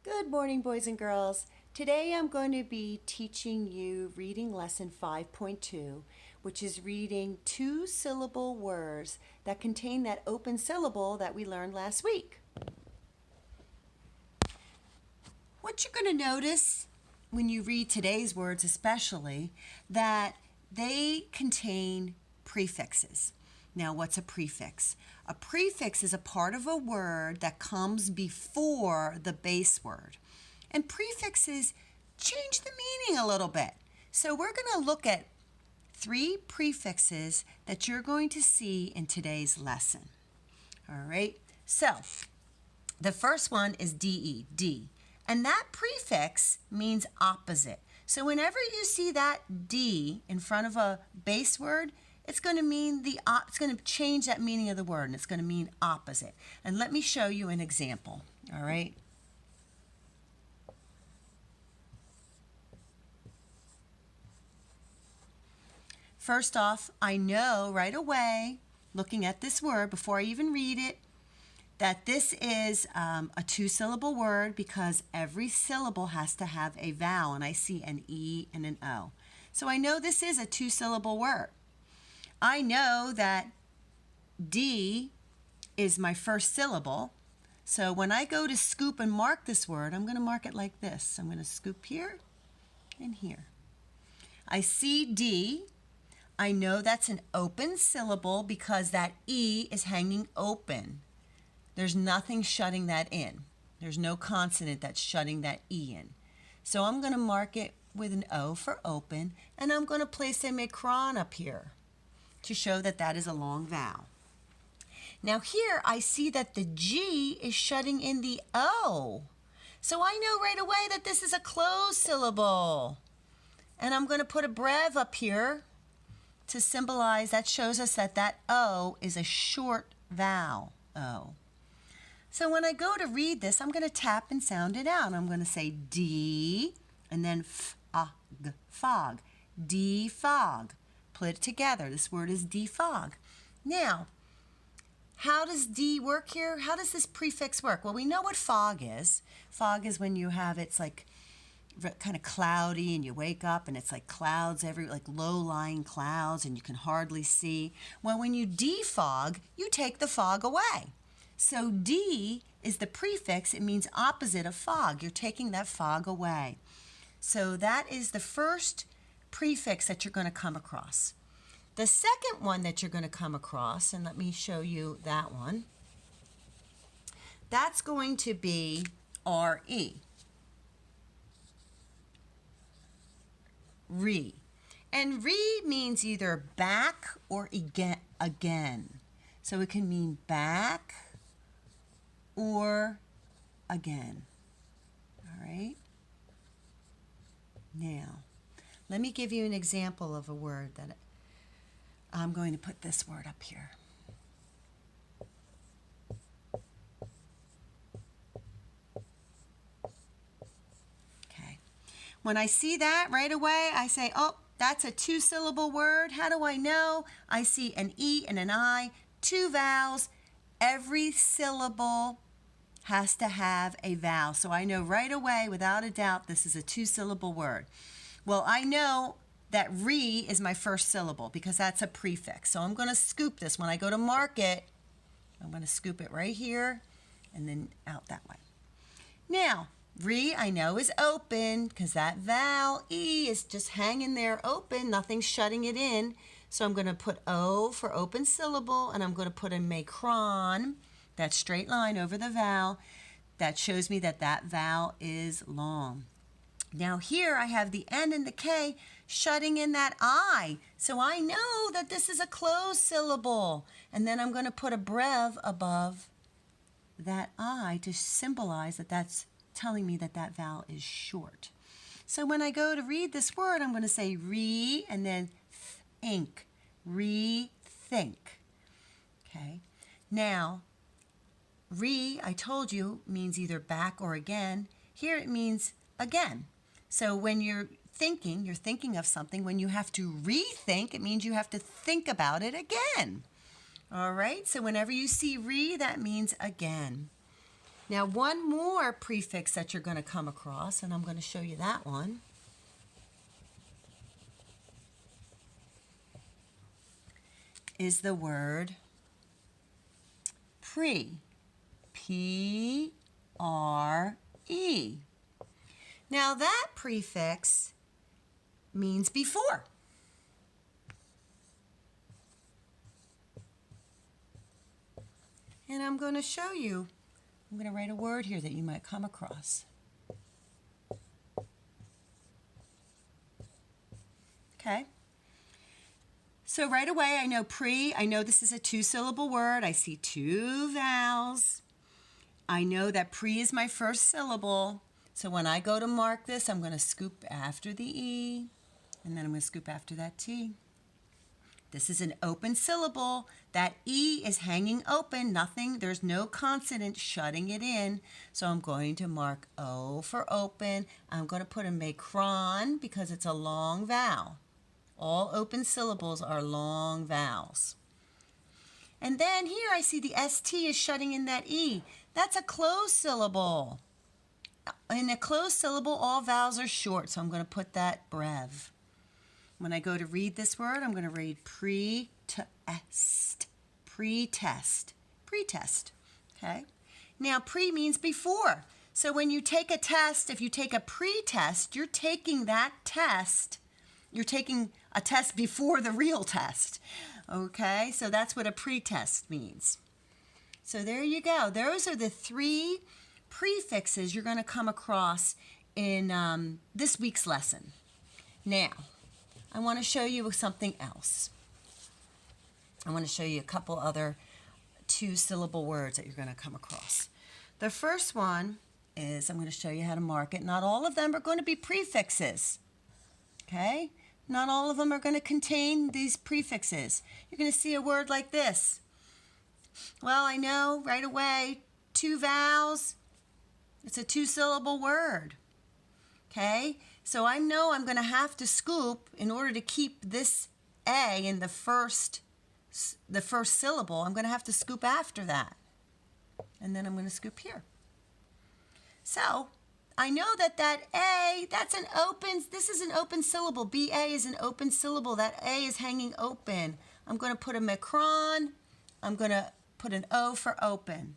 Good morning, boys and girls. Today I'm going to be teaching you reading lesson 5.2, which is reading two-syllable words that contain that open syllable that we learned last week. What you're going to notice when you read today's words especially, that they contain prefixes. Now, what's a prefix? A prefix is a part of a word that comes before the base word. And prefixes change the meaning a little bit. So we're going to look at three prefixes that you're going to see in today's lesson. All right, so the first one is DE, D. And that prefix means opposite. So whenever you see that D in front of a base word, it's going to mean it's going to change that meaning of the word, and it's going to mean opposite. And let me show you an example. All right. First off, I know right away, looking at this word before I even read it, that this is a two-syllable word because every syllable has to have a vowel, and I see an E and an O. So I know this is a two-syllable word. I know that D is my first syllable. So when I go to scoop and mark this word, I'm going to mark it like this. I'm going to scoop here and here. I see D. I know that's an open syllable because that E is hanging open. There's nothing shutting that in. There's no consonant that's shutting that E in. So I'm going to mark it with an O for open, and I'm going to place a micron up here to show that that is a long vowel. Now here I see that the G is shutting in the O. So I know right away that this is a closed syllable. And I'm going to put a brev up here to symbolize, that shows us that that O is a short vowel, O. So when I go to read this, I'm going to tap and sound it out. I'm going to say D and then f-a-g, fog, defog. Put it together. This word is defog. Now, how does D work here? How does this prefix work? Well, we know what fog is. Fog is when you have, it's like kind of cloudy and you wake up and it's like clouds like low-lying clouds and you can hardly see. Well, when you defog, you take the fog away. So D is the prefix. It means opposite of fog. You're taking that fog away. So that is the first prefix that you're going to come across. The second one that you're going to come across, and let me show you that one, that's going to be RE. Re. And re means either back or again. So it can mean back or again. All right? Now, let me give you an example of a word that I'm going to put this word up here. Okay. When I see that right away, I say, oh, that's a two-syllable word. How do I know? I see an E and an I, two vowels. Every syllable has to have a vowel. So I know right away, without a doubt, this is a two-syllable word. Well, I know that re is my first syllable because that's a prefix. So I'm going to scoop this. When I go to mark it, I'm going to scoop it right here and then out that way. Now, re I know is open because that vowel E is just hanging there open. Nothing's shutting it in. So I'm going to put O for open syllable, and I'm going to put a macron, that straight line over the vowel. That shows me that that vowel is long. Now here I have the N and the K shutting in that I. So I know that this is a closed syllable. And then I'm going to put a brev above that I to symbolize that that's telling me that that vowel is short. So when I go to read this word, I'm going to say re and then think, rethink. Okay. Now, re, I told you, means either back or again. Here it means again. So when you're thinking of something. When you have to rethink, it means you have to think about it again. All right, so whenever you see re, that means again. Now, one more prefix that you're going to come across, and I'm going to show you that one, is the word pre. P-R-E. Now, that prefix means before. And I'm going to show you. I'm going to write a word here that you might come across. Okay. So right away, I know pre. I know this is a two-syllable word. I see two vowels. I know that pre is my first syllable. So when I go to mark this, I'm going to scoop after the E, and then I'm going to scoop after that T. This is an open syllable. That E is hanging open, nothing, there's no consonant shutting it in. So I'm going to mark O for open. I'm going to put a macron because it's a long vowel. All open syllables are long vowels. And then here I see the ST is shutting in that E. That's a closed syllable. In a closed syllable, all vowels are short, so I'm going to put that brev. When I go to read this word, I'm going to read pre-test. Pre-test. Pre-test. Okay? Now, pre means before. So when you take a test, if you take a pre-test, you're taking that test. You're taking a test before the real test. Okay? So that's what a pre-test means. So there you go. Those are the three prefixes you're going to come across in this week's lesson. Now, I want to show you something else. I want to show you a couple other two-syllable words that you're going to come across. The first one is, I'm going to show you how to mark it. Not all of them are going to be prefixes. Okay? Not all of them are going to contain these prefixes. You're going to see a word like this. Well, I know right away, two vowels. It's a two-syllable word. Okay? So I know I'm going to have to scoop in order to keep this A in the first syllable. I'm going to have to scoop after that. And then I'm going to scoop here. So I know that A, this is an open syllable. B-A is an open syllable. That A is hanging open. I'm going to put a macron. I'm going to put an O for open.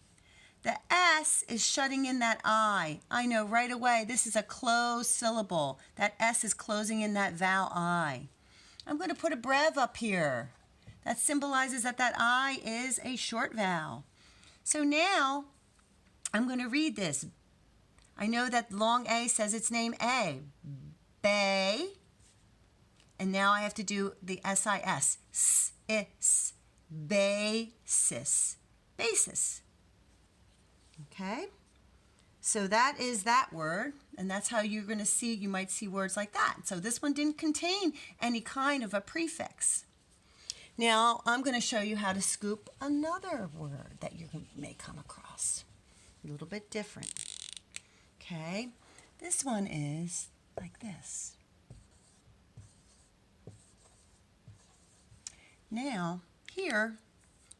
The S is shutting in that I. I know right away this is a closed syllable. That S is closing in that vowel I. I'm going to put a brev up here. That symbolizes that I is a short vowel. So now I'm going to read this. I know that long A says its name A. Bay. And now I have to do the S-I-S. S-is. Basis. Basis. Okay? So that is that word, and that's how you're going to see, you might see words like that. So this one didn't contain any kind of a prefix. Now, I'm going to show you how to scoop another word that you may come across. A little bit different. Okay? This one is like this. Now, here,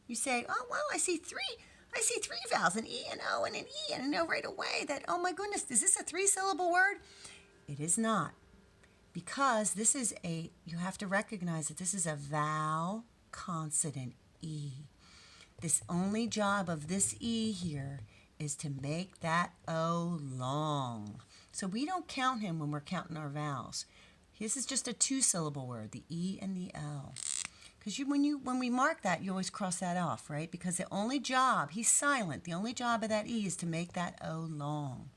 you say, oh, well, I see three vowels, an E, an O, and an E, and I know right away that, oh my goodness, is this a three-syllable word? It is not, because this is you have to recognize that this is a vowel consonant E. This only job of this E here is to make that O long. So we don't count him when we're counting our vowels. This is just a two-syllable word, the E and the L. Because when we mark that, you always cross that off, right? Because the only job, he's silent, the only job of that E is to make that O long.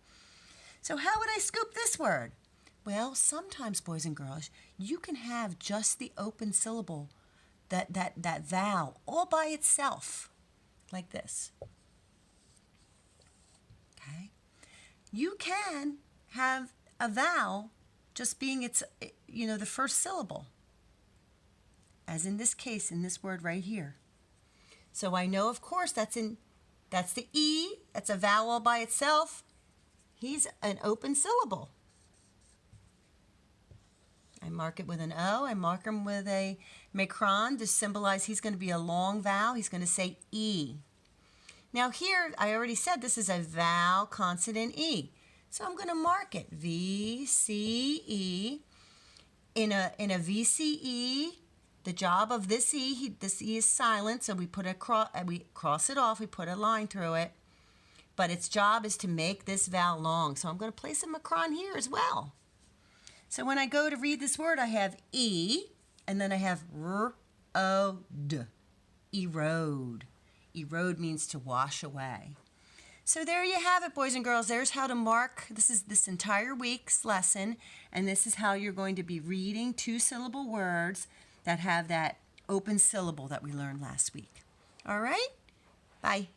So how would I scoop this word? Well, sometimes, boys and girls, you can have just the open syllable, that vowel, all by itself, like this. Okay? You can have a vowel just being the first syllable. As in this case, in this word right here. So I know, of course, that's the E, that's a vowel by itself. He's an open syllable. I mark it with an O, I mark him with a macron to symbolize he's going to be a long vowel. He's going to say E. Now here, I already said this is a vowel consonant E. So I'm going to mark it, VCE. In a VCE, the job of this this E is silent, so we cross it off, we put a line through it. But its job is to make this vowel long. So I'm going to place a macron here as well. So when I go to read this word, I have E, and then I have R-O-D, erode. Erode means to wash away. So there you have it, boys and girls. There's how to mark. This is this entire week's lesson, and this is how you're going to be reading two-syllable words that have that open syllable that we learned last week. All right? Bye.